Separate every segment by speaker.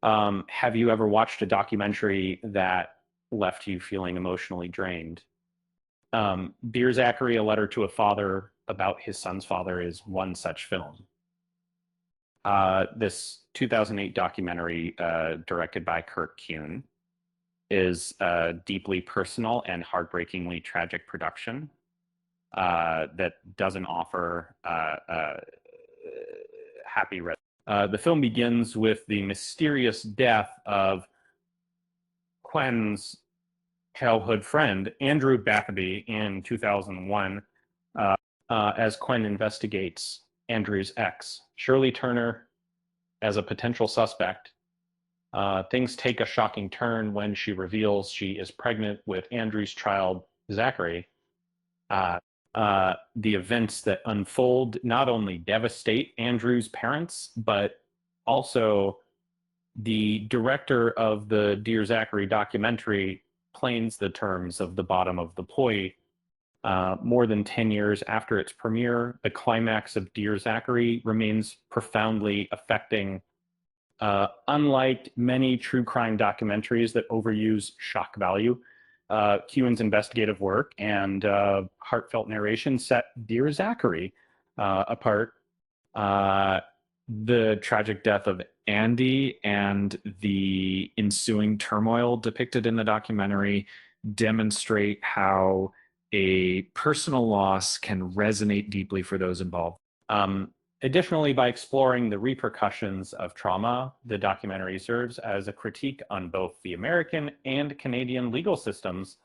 Speaker 1: Have you ever watched a documentary that left you feeling emotionally drained? Dear Zachary, A Letter to a Father about his son's father is one such film. This 2008 documentary, directed by Kurt Kuenne, is a deeply personal and heartbreakingly tragic production that doesn't offer happy. The film begins with the mysterious death of Kuenne's childhood friend, Andrew Bathaby, in 2001, as Kuenne investigates Andrew's ex, Shirley Turner, as a potential suspect. Things take a shocking turn when she reveals she is pregnant with Andrew's child, Zachary. The events that unfold not only devastate Andrew's parents, but also the director of the Dear Zachary documentary planes the terms of the bottom of the poi. More than 10 years after its premiere, the climax of Dear Zachary remains profoundly affecting. Unlike many true crime documentaries that overuse shock value, Kuenne's investigative work and heartfelt narration set Dear Zachary apart. The tragic death of Andy and the ensuing turmoil depicted in the documentary demonstrate how a personal loss can resonate deeply for those involved. Additionally, by exploring the repercussions of trauma, the documentary serves as a critique on both the American and Canadian legal systems,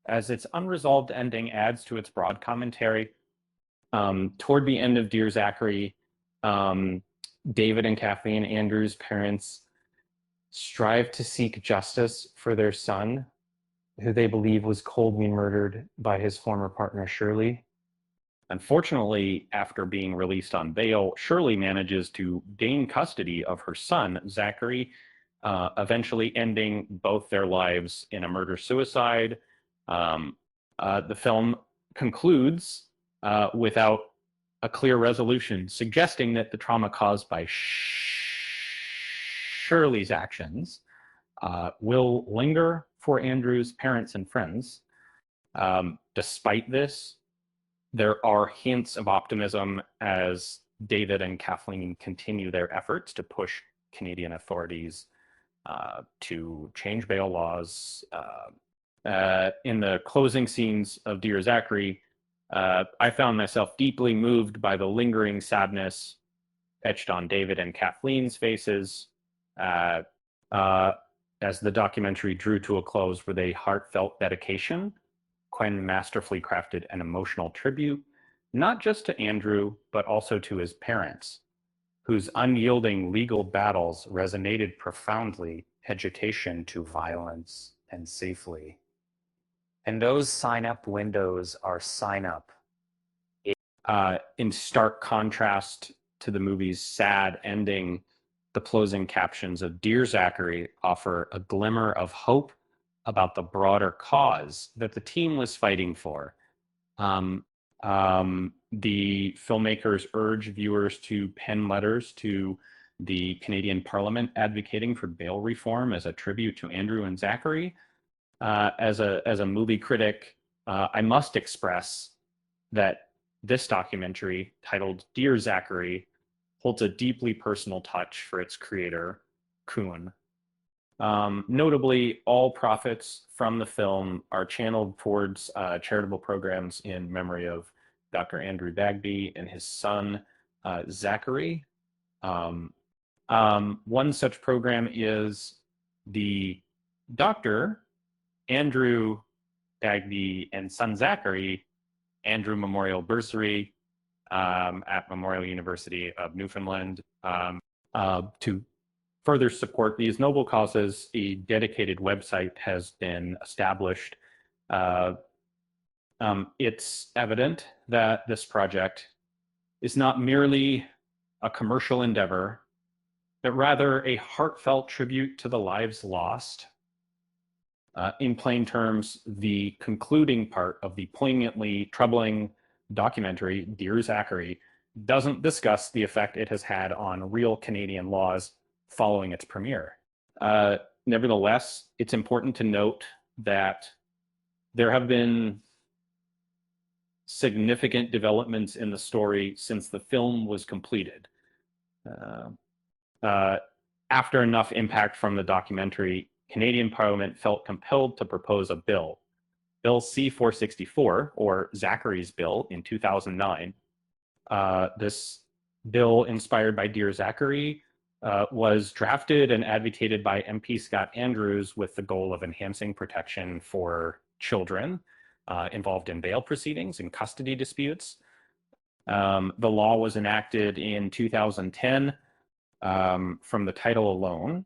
Speaker 1: as its unresolved ending adds to its broad commentary. Toward the end of Dear Zachary, David and Kathleen, Andrew's parents, strive to seek justice for their son, who they believe was coldly murdered by his former partner, Shirley. Unfortunately, after being released on bail, Shirley manages to gain custody of her son, Zachary, eventually ending both their lives in a murder-suicide. The film concludes without a clear resolution, suggesting that the trauma caused by Shirley's actions will linger for Andrew's parents and friends. Despite this, there are hints of optimism as David and Kathleen continue their efforts to push Canadian authorities to change bail laws. In the closing scenes of Dear Zachary, I found myself deeply moved by the lingering sadness etched on David and Kathleen's faces as the documentary drew to a close with a heartfelt dedication. Kuenne masterfully crafted an emotional tribute, not just to Andrew, but also to his parents, whose unyielding legal battles resonated profoundly, agitation to violence and safely.
Speaker 2: And those sign-up windows are sign-up.
Speaker 1: In stark contrast to the movie's sad ending, the closing captions of Dear Zachary offer a glimmer of hope about the broader cause that the team was fighting for. The filmmakers urge viewers to pen letters to the Canadian Parliament advocating for bail reform as a tribute to Andrew and Zachary. As a movie critic, I must express that this documentary, titled Dear Zachary, holds a deeply personal touch for its creator, Kuenne. Notably, all profits from the film are channeled towards charitable programs in memory of Dr. Andrew Bagby and his son, Zachary. One such program is the Dr. Andrew Bagby and son Zachary Andrew Memorial Bursary at Memorial University of Newfoundland. To further support these noble causes, a dedicated website has been established. It's evident that this project is not merely a commercial endeavor, but rather a heartfelt tribute to the lives lost. In plain terms, the concluding part of the poignantly troubling documentary, Dear Zachary, doesn't discuss the effect it has had on real Canadian laws following its premiere.
Speaker 3: Nevertheless, it's important to note that there have been significant developments in the story since the film was completed. After enough impact from the documentary, Canadian Parliament felt compelled to propose a bill, Bill C-464, or Zachary's Bill, in 2009. This bill, inspired by Dear Zachary, was drafted and advocated by MP Scott Andrews with the goal of enhancing protection for children involved in bail proceedings and custody disputes. The law was enacted in 2010. From the title alone,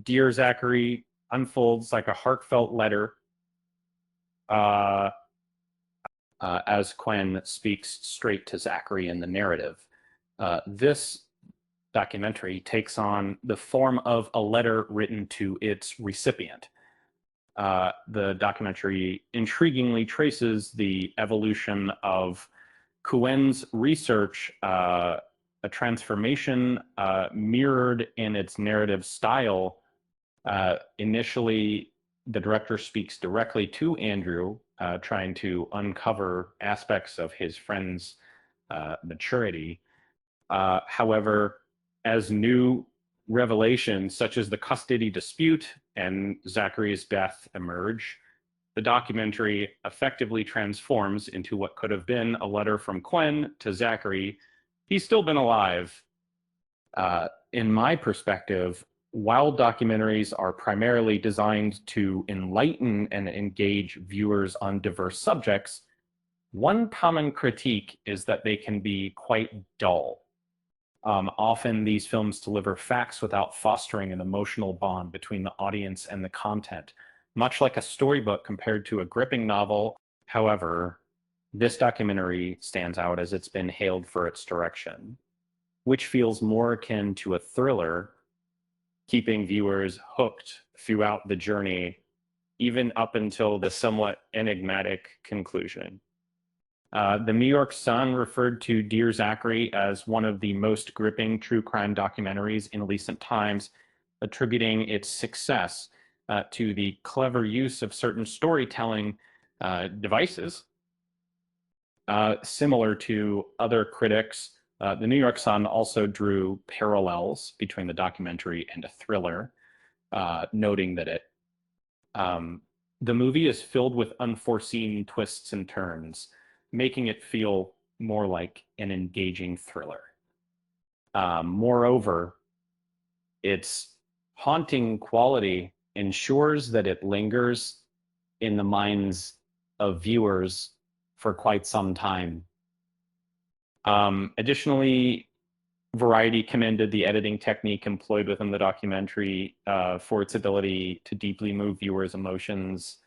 Speaker 3: Dear Zachary unfolds like a heartfelt letter as Kuenne speaks straight to Zachary in the narrative. This documentary takes on the form of a letter written to its recipient. The documentary intriguingly traces the evolution of Kuenne's research, a transformation mirrored in its narrative style. Initially, the director speaks directly to Andrew, trying to uncover aspects of his friend's maturity. However, as new revelations, such as the custody dispute and Zachary's death, emerge, the documentary effectively transforms into what could have been a letter from Kuenne to Zachary. He's still been alive. In my perspective, while documentaries are primarily designed to enlighten and engage viewers on diverse subjects, one common critique is that they can be quite dull. Often these films deliver facts without fostering an emotional bond between the audience and the content, much like a storybook compared to a gripping novel. However, this documentary stands out as it's been hailed for its direction, which feels more akin to a thriller, keeping viewers hooked throughout the journey, even up until the somewhat enigmatic conclusion. The New York Sun referred to Dear Zachary as one of the most gripping true crime documentaries in recent times, attributing its success to the clever use of certain storytelling devices. Similar to other critics, the New York Sun also drew parallels between the documentary and a thriller, noting that the movie is filled with unforeseen twists and turns, making it feel more like an engaging thriller. Moreover, its haunting quality ensures that it lingers in the minds of viewers for quite some time. Additionally, Variety commended the editing technique employed within the documentary for its ability to deeply move viewers' emotions,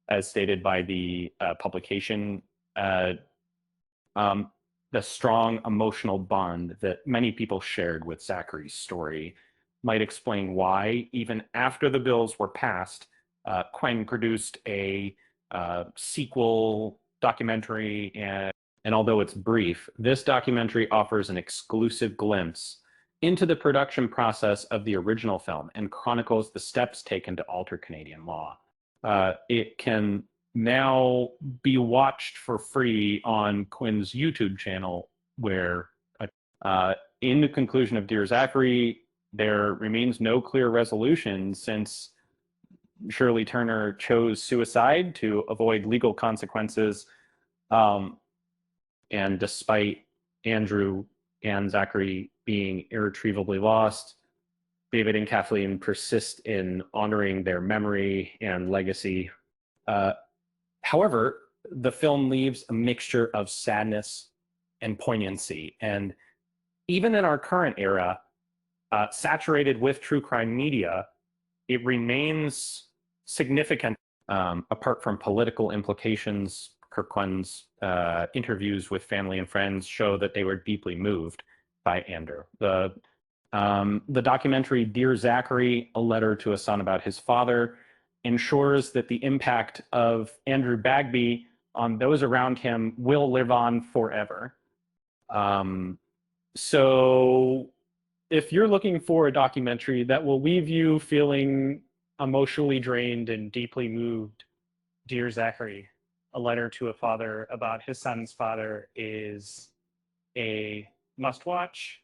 Speaker 3: as stated by the publication. The strong emotional bond that many people shared with Zachary's story might explain why, even after the bills were passed, Kuenne produced a sequel documentary, and although it's brief, this documentary offers an exclusive glimpse into the production process of the original film and chronicles the steps taken to alter Canadian law. It can now be watched for free on Kuenne's YouTube channel, where in the conclusion of Dear Zachary, there remains no clear resolution since Shirley Turner chose suicide to avoid legal consequences. And despite Andrew and Zachary being irretrievably lost, David and Kathleen persist in honoring their memory and legacy. However, the film leaves a mixture of sadness and poignancy. And even in our current era, saturated with true crime media, it remains significant. Apart from political implications, Kurt Kuenne's interviews with family and friends show that they were deeply moved by Andrew. The documentary Dear Zachary, A Letter to a Son About His Father, ensures that the impact of Andrew Bagby on those around him will live on forever. So if you're looking for a documentary that will leave you feeling emotionally drained and deeply moved, Dear Zachary, a letter to a father about his son's father is a must watch.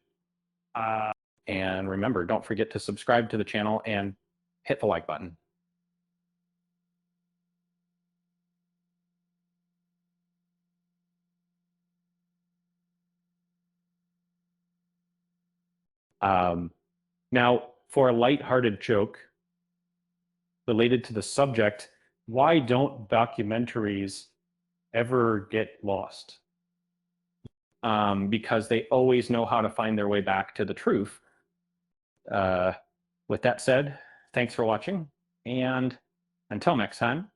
Speaker 3: And remember, don't forget to subscribe to the channel and hit the like button. Now, for a lighthearted joke related to the subject, why don't documentaries ever get lost? Because they always know how to find their way back to the truth. With that said, thanks for watching, and until next time.